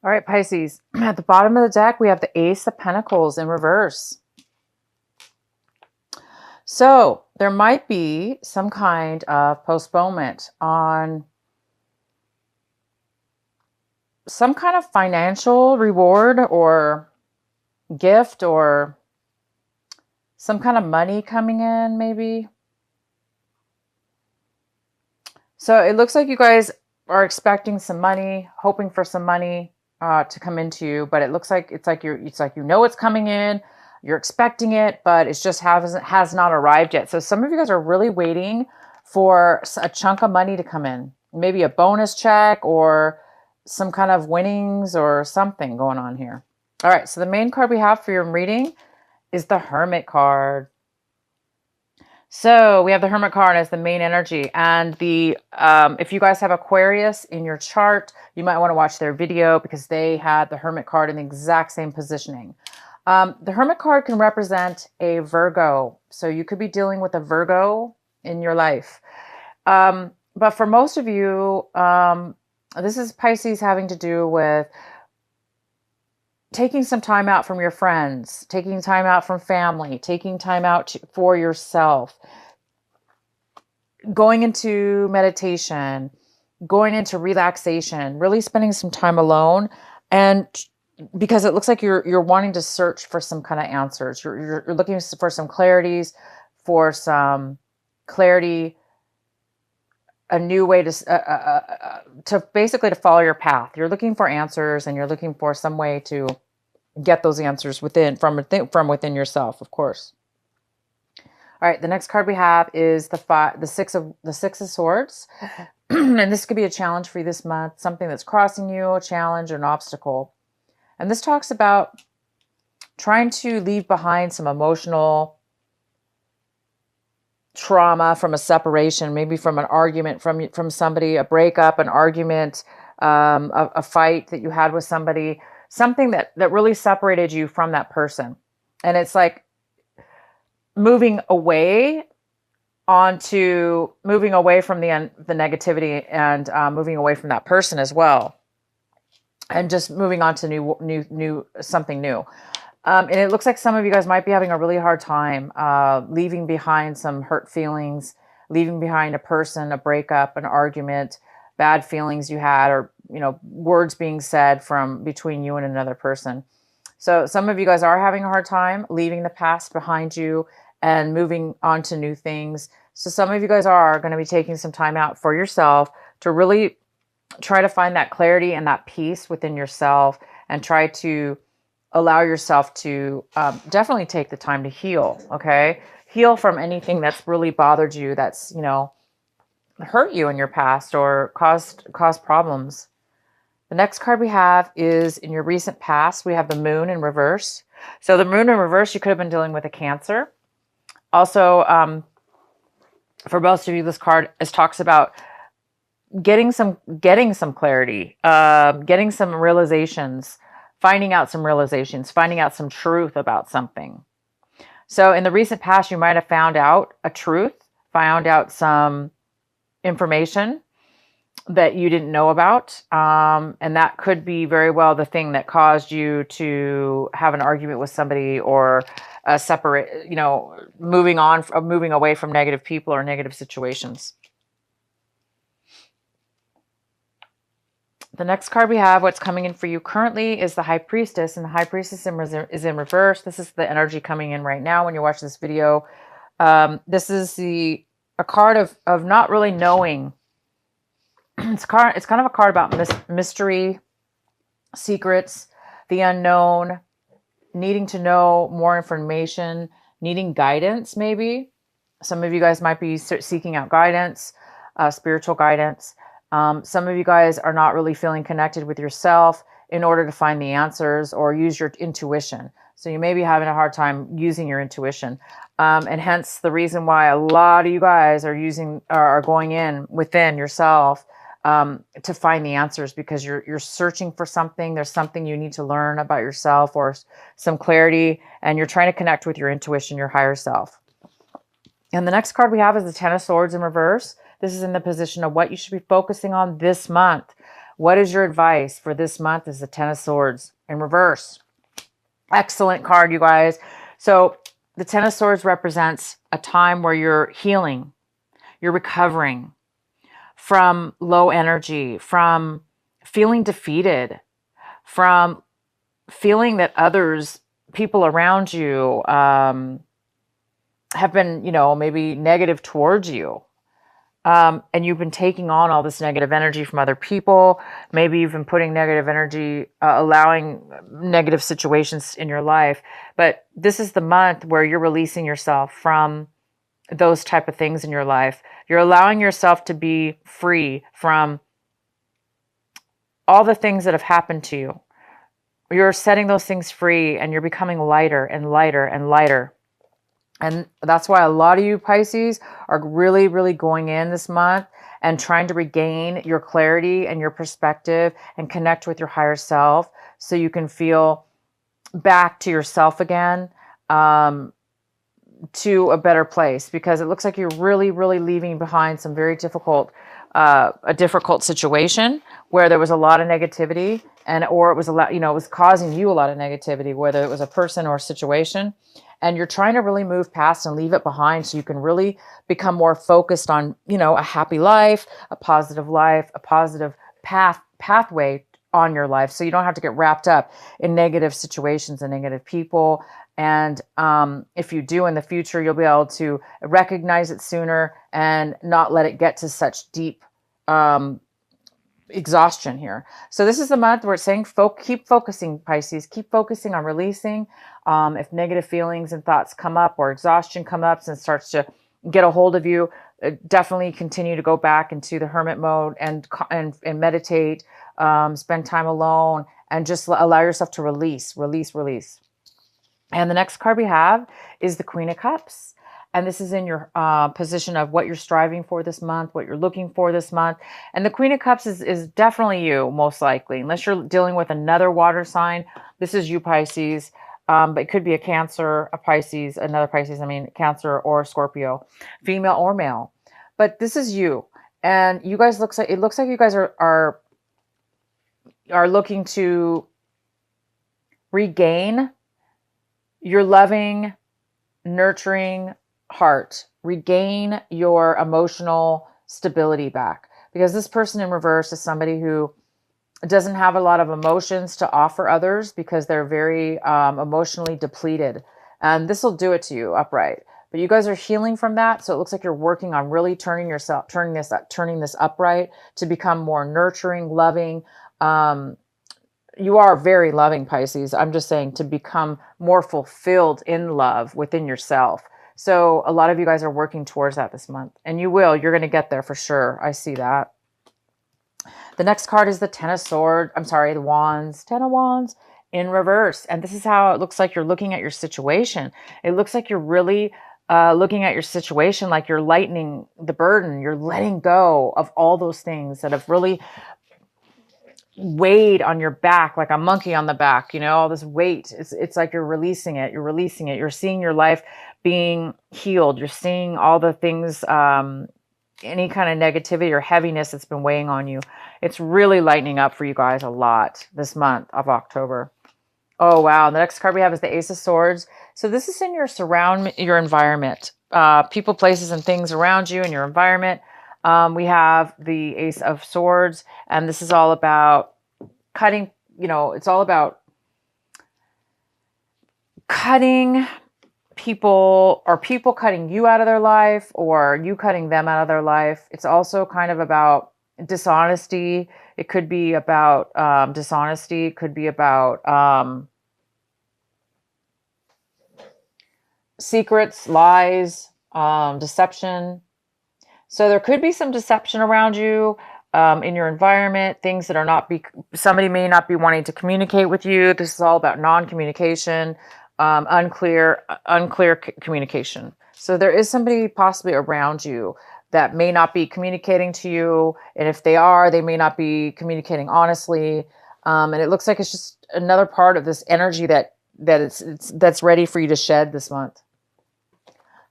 All right, Pisces. At the bottom of the deck, we have the Ace of Pentacles in reverse. So there might be some kind of postponement on some kind of financial reward or gift or some kind of money coming in, maybe. So it looks like you guys are expecting some money, hoping for some money to come into you, but it looks like it's like you know it's coming in, you're expecting it, but it just has not arrived yet. So some of you guys are really waiting for a chunk of money to come in, maybe a bonus check or some kind of winnings or something going on here. All right, so the main card we have for your reading is the Hermit card. So we have the Hermit card as the main energy, and the if you guys have Aquarius in your chart, you might want to watch their video because they had the Hermit card in the exact same positioning. The Hermit card can represent a Virgo, so you could be dealing with a Virgo in your life. But for most of you, this is Pisces having to do with taking some time out from your friends, taking time out from family, taking time out for yourself, going into meditation, going into relaxation, really spending some time alone. And because it looks like you're wanting to search for some kind of answers. You're looking for some clarities, for some clarity, a new way to basically to follow your path. You're looking for answers, and you're looking for some way to get those answers from within yourself, of course. All right, the next card we have is the Six of Swords, and this could be a challenge for you this month, something that's crossing you, a challenge, or an obstacle. And this talks about trying to leave behind some emotional trauma from a separation, maybe from an argument from somebody, a breakup, an argument, a fight that you had with somebody, something that really separated you from that person. And it's like moving away from the negativity and moving away from that person as well, and just moving on to something new. And it looks like some of you guys might be having a really hard time leaving behind some hurt feelings, leaving behind a person, a breakup, an argument, bad feelings you had, or words being said from between you and another person. So some of you guys are having a hard time leaving the past behind you and moving on to new things. So some of you guys are going to be taking some time out for yourself to really try to find that clarity and that peace within yourself, and try to allow yourself to definitely take the time to heal, okay? Heal from anything that's really bothered you, that's, hurt you in your past or caused problems. The next card we have is in your recent past. We have the Moon in reverse. So the Moon in reverse, you could have been dealing with a Cancer. Also, for most of you, this card talks about getting some clarity, getting some realizations, finding out some truth about something. So in the recent past, you might have found out a truth, found out some information that you didn't know about. And that could be very well the thing that caused you to have an argument with somebody, or moving away from negative people or negative situations. The next card we have, what's coming in for you currently, is the High Priestess, and the High Priestess is in reverse. This is the energy coming in right now when you watch this video. This is a card of not really knowing. It's kind of a card about mystery, secrets, the unknown, needing to know more information, needing guidance maybe. Some of you guys might be seeking out guidance, spiritual guidance. Some of you guys are not really feeling connected with yourself in order to find the answers or use your intuition. So you may be having a hard time using your intuition. And hence the reason why a lot of you guys are going in within yourself to find the answers, because you're searching for something. There's something you need to learn about yourself, or some clarity, and you're trying to connect with your intuition, your higher self. And the next card we have is the Ten of Swords in reverse. This is in the position of what you should be focusing on this month. What is your advice for this month? Is the Ten of Swords in reverse. Excellent card, you guys. So the Ten of Swords represents a time where you're healing, you're recovering from low energy, from feeling defeated, from feeling that others, people around you, have been, maybe negative towards you. And you've been taking on all this negative energy from other people. Maybe you've been putting negative energy, allowing negative situations in your life. But this is the month where you're releasing yourself from those type of things in your life. You're allowing yourself to be free from all the things that have happened to you. You're setting those things free, and you're becoming lighter and lighter and lighter. And that's why a lot of you Pisces are really, really going in this month and trying to regain your clarity and your perspective and connect with your higher self so you can feel back to yourself again, to a better place, because it looks like you're really, really leaving behind some very a difficult situation where there was a lot of negativity, or it was it was causing you a lot of negativity, whether it was a person or a situation. And you're trying to really move past and leave it behind so you can really become more focused on, a happy life, a positive pathway on your life. So you don't have to get wrapped up in negative situations and negative people. And if you do in the future, you'll be able to recognize it sooner and not let it get to such deep exhaustion here. So this is the month where it's saying keep focusing, Pisces, keep focusing on releasing. If negative feelings and thoughts come up or exhaustion come up and starts to get a hold of you, definitely continue to go back into the hermit mode and meditate, spend time alone, and just allow yourself to release. And the next card we have is the Queen of Cups. And this is in your position of what you're striving for this month, what you're looking for this month. And the Queen of Cups is definitely you, most likely. Unless you're dealing with another water sign, this is you, Pisces. But it could be a Cancer, a Pisces, another Pisces, Cancer or Scorpio, female or male. But this is you. And you guys it looks like you guys are looking to regain your loving, nurturing heart, regain your emotional stability back, because this person in reverse is somebody who doesn't have a lot of emotions to offer others because they're very emotionally depleted, and this will do it to you upright. But you guys are healing from that, so it looks like you're working on really turning this upright to become more nurturing, loving. You are very loving, Pisces. I'm just saying, to become more fulfilled in love within yourself. So a lot of you guys are working towards that this month, and you will. You're going to get there for sure. I see that. The next card is the the Wands, Ten of Wands in reverse. And this is how it looks like you're looking at your situation. It looks like you're really looking at your situation like you're lightening the burden. You're letting go of all those things that have really weighed on your back, like a monkey on the back, all this weight. It's like you're releasing it. You're seeing your life being healed. You're seeing all the things, any kind of negativity or heaviness that's been weighing on you. It's really lightening up for you guys a lot this month of October. Oh, wow. The next card we have is the Ace of Swords. So this is in your environment, people, places, and things around you in your environment. We have the Ace of Swords, and this is all about cutting, it's all about cutting people, or people cutting you out of their life, or you cutting them out of their life. It's also kind of about dishonesty. It could be about dishonesty. It could be about secrets, lies, deception. So there could be some deception around you in your environment, things that somebody may not be wanting to communicate with you. This is all about non-communication, unclear communication. So there is somebody possibly around you that may not be communicating to you. And if they are, they may not be communicating honestly. And it looks like it's just another part of this energy that's ready for you to shed this month.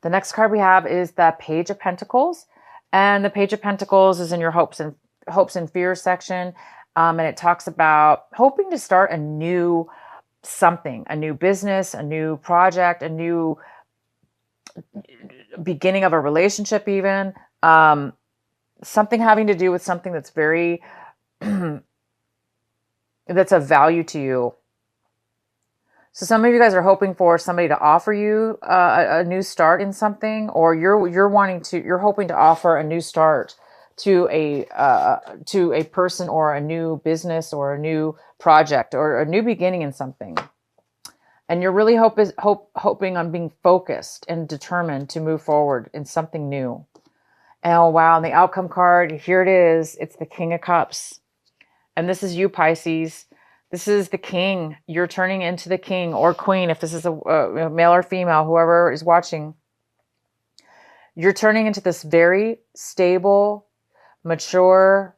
The next card we have is the Page of Pentacles. And the Page of Pentacles is in your hopes and fears section. And it talks about hoping to start a new something, a new business, a new project, a new beginning of a relationship, even something having to do with something that's very that's of value to you. So some of you guys are hoping for somebody to offer you a new start in something, or you're hoping to offer a new start to a person, or a new business, or a new project, or a new beginning in something. And you're really hoping on being focused and determined to move forward in something new. And oh wow, and the outcome card, here it is. It's the King of Cups. And this is you, Pisces. This is the king. You're turning into the king or queen. If this is a male or female, whoever is watching, you're turning into this very stable, mature,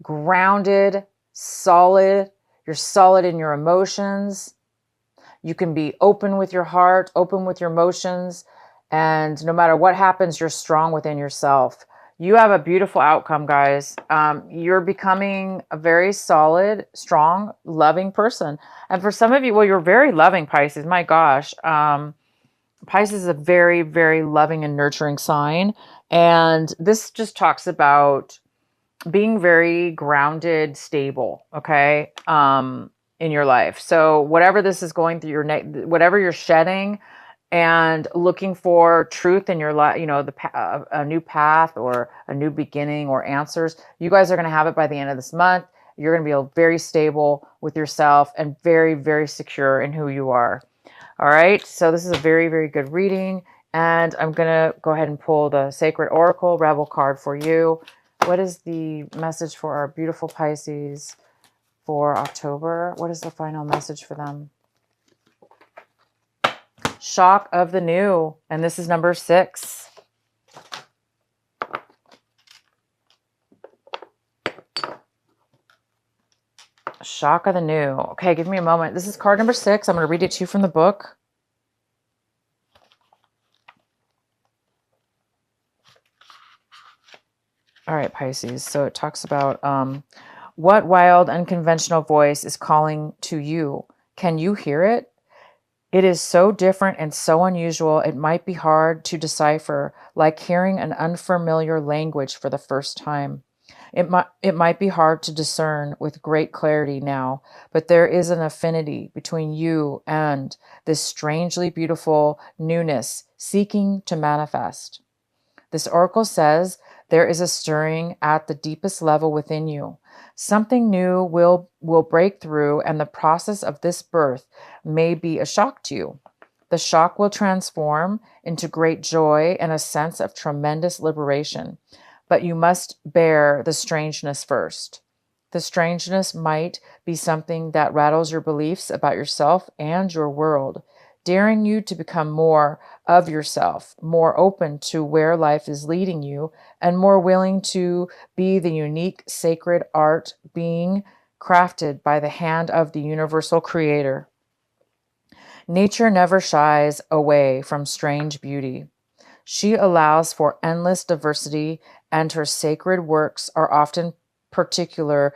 grounded, solid. You're solid in your emotions. You can be open with your heart, open with your emotions. And no matter what happens, you're strong within yourself. You have a beautiful outcome, guys. You're becoming a very solid, strong, loving person. And for some of you, well, you're very loving, Pisces. My gosh. Pisces is a very, very loving and nurturing sign. And this just talks about being very grounded, stable, okay, in your life. So whatever this is going through whatever you're shedding, and looking for truth in your life, a new path or a new beginning or answers, you guys are going to have it by the end of this month. You're going to be very stable with yourself and very, very secure in who you are. All right. So this is a very, very good reading. And I'm going to go ahead and pull the Sacred Oracle Rebel card for you. What is the message for our beautiful Pisces for October? What is the final message for them? Shock of the new. And this is number 6. Shock of the new. Okay, give me a moment. This is card number 6. I'm going to read it to you from the book. All right, Pisces. So it talks about what wild, unconventional voice is calling to you? Can you hear it? It is so different and so unusual, it might be hard to decipher, like hearing an unfamiliar language for the first time. It might be hard to discern with great clarity now, but there is an affinity between you and this strangely beautiful newness seeking to manifest. This oracle says there is a stirring at the deepest level within you. Something new will break through, and the process of this birth may be a shock to you. The shock will transform into great joy and a sense of tremendous liberation. But you must bear the strangeness first. The strangeness might be something that rattles your beliefs about yourself and your world, daring you to become more of yourself, more open to where life is leading you, and more willing to be the unique sacred art being crafted by the hand of the universal creator. Nature never shies away from strange beauty. She allows for endless diversity, and her sacred works are often particular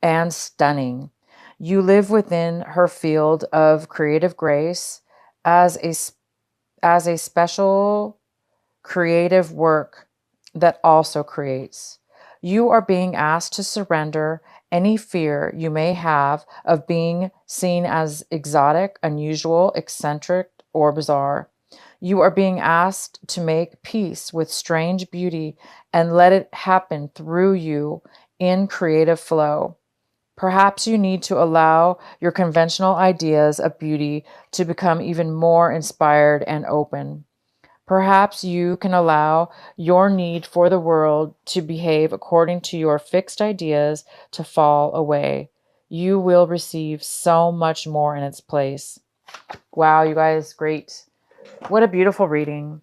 and stunning. You live within her field of creative grace as a special creative work that also creates. You are being asked to surrender any fear you may have of being seen as exotic, unusual, eccentric, or bizarre. You are being asked to make peace with strange beauty and let it happen through you in creative flow. Perhaps you need to allow your conventional ideas of beauty to become even more inspired and open. Perhaps you can allow your need for the world to behave according to your fixed ideas to fall away. You will receive so much more in its place. Wow, you guys, great. What a beautiful reading.